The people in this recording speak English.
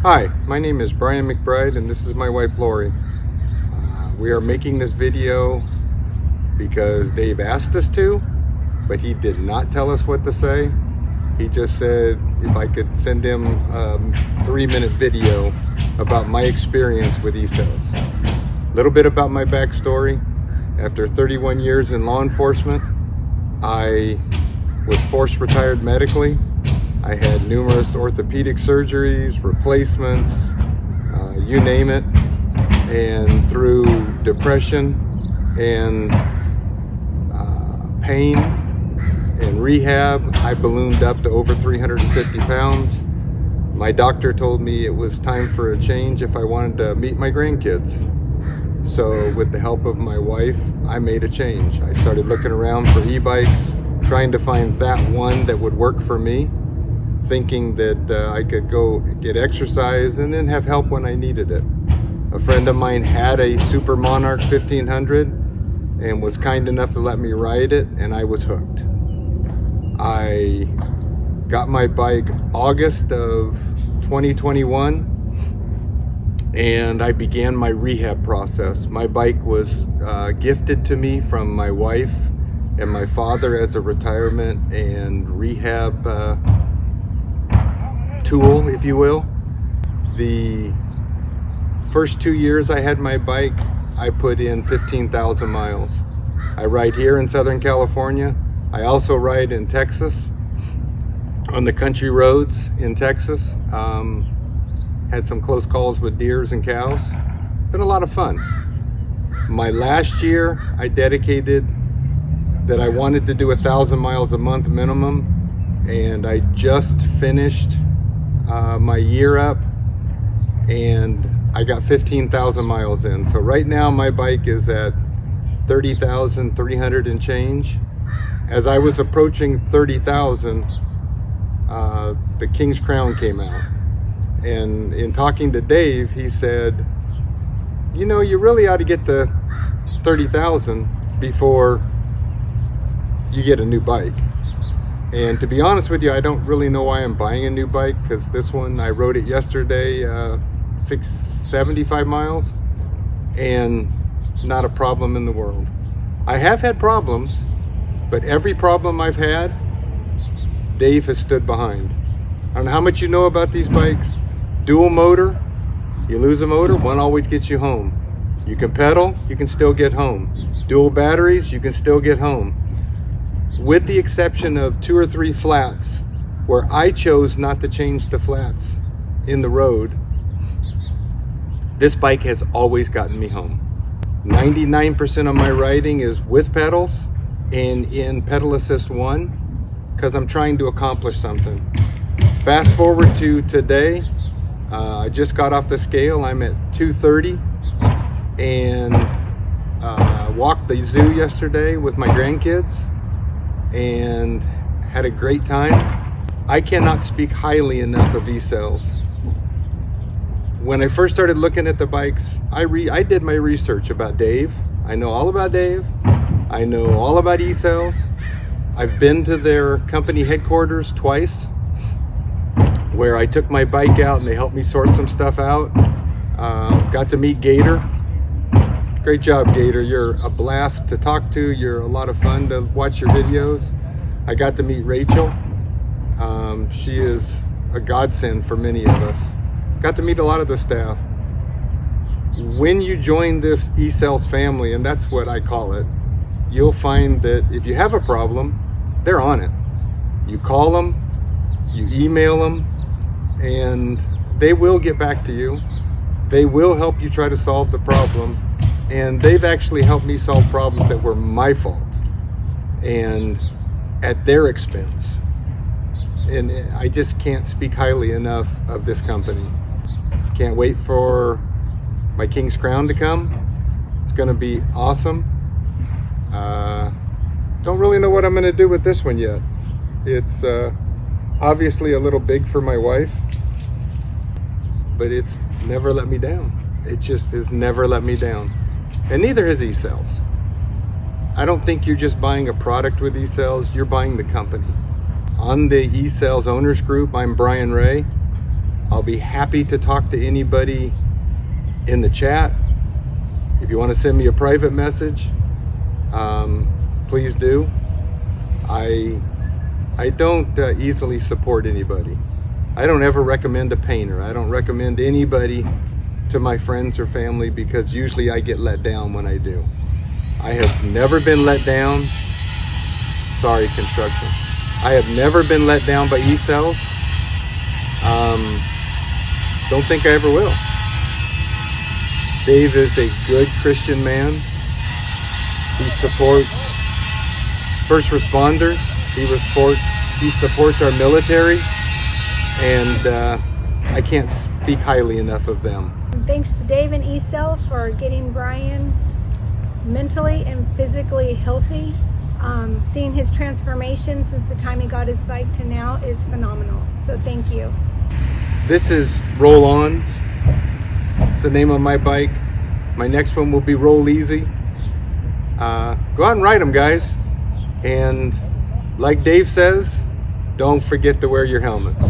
Hi, my name is Brian McBride and this is my wife Lori. We are making this video because Dave asked us to, but he did not tell us what to say. He just said if I could send him a 3-minute video about my experience with e-cells. A little bit about my backstory. After 31 years in law enforcement, I was forced retired medically. I had numerous orthopedic surgeries, replacements, you name it. And through depression and pain and rehab, I ballooned up to over 350 pounds. My doctor told me it was time for a change if I wanted to meet my grandkids. So with the help of my wife, I made a change. I started looking around for e-bikes, trying to find that one that would work for me, thinking that I could go get exercise and then have help when I needed it. A friend of mine had a Super Monarch 1500 and was kind enough to let me ride it, and I was hooked. I got my bike August of 2021 and I began my rehab process. My bike was gifted to me from my wife and my father as a retirement and rehab tool, if you will. The first 2 years I had my bike, I put in 15,000 miles. I ride here in Southern California. I also ride in Texas, on the country roads in Texas. Had some close calls with deers and cows. Been a lot of fun. My last year, I dedicated that I wanted to do 1,000 miles a month minimum, and I just finished my year up, and I got 15,000 miles in. So right now my bike is at 30,300 and change. As I was approaching 30,000, the King's Crown came out. And in talking to Dave, he said, you know, you really ought to get to 30,000 before you get a new bike. And to be honest with you, I don't really know why I'm buying a new bike, because this one, I rode it yesterday, 675 miles, and not a problem in the world. I have had problems, but every problem I've had, Dave has stood behind. I don't know how much you know about these bikes. Dual motor, you lose a motor, one always gets you home. You can pedal, you can still get home. Dual batteries, you can still get home. With the exception of 2 or 3 flats, where I chose not to change the flats in the road, this bike has always gotten me home. 99% of my riding is with pedals and in pedal assist 1, because I'm trying to accomplish something. Fast forward to today, I just got off the scale. I'm at 230 and walked the zoo yesterday with my grandkids and had a great time. I cannot speak highly enough of e-cells. When I first started looking at the bikes, I did my research about Dave. I know all about Dave. I know all about e-cells. I've been to their company headquarters twice, where I took my bike out and they helped me sort some stuff out. Got to meet Gator. Great job, Gator. You're a blast to talk to. You're a lot of fun to watch your videos. I got to meet Rachel. She is a godsend for many of us. Got to meet a lot of the staff. When you join this e-cells family, and that's what I call it, you'll find that if you have a problem, they're on it. You call them, you email them, and they will get back to you. They will help you try to solve the problem. And they've actually helped me solve problems that were my fault and at their expense. And I just can't speak highly enough of this company. Can't wait for my King's Crown to come. It's gonna be awesome. Don't really know what I'm gonna do with this one yet. It's obviously a little big for my wife, but it's never let me down. It just has never let me down. And neither has e-cells. I don't think you're just buying a product with e-cells, you're buying the company. On the e-cells owners group, I'm Brian Ray. I'll be happy to talk to anybody in the chat. If you want to send me a private message, please do. I don't easily support anybody. I don't ever recommend a painter. I don't recommend anybody to my friends or family because usually I get let down when I do. I have never been let down. Sorry, construction. I have never been let down by e-cells. Don't think I ever will. Dave is a good Christian man. He supports first responders. He supports our military, and I can't speak highly enough of them. Thanks to Dave and e-cell for getting Brian mentally and physically healthy. Seeing his transformation since the time he got his bike to now is phenomenal. So thank you. This is Roll On. It's the name of my bike. My next one will be Roll Easy. Go out and ride them, guys. And like Dave says, don't forget to wear your helmets.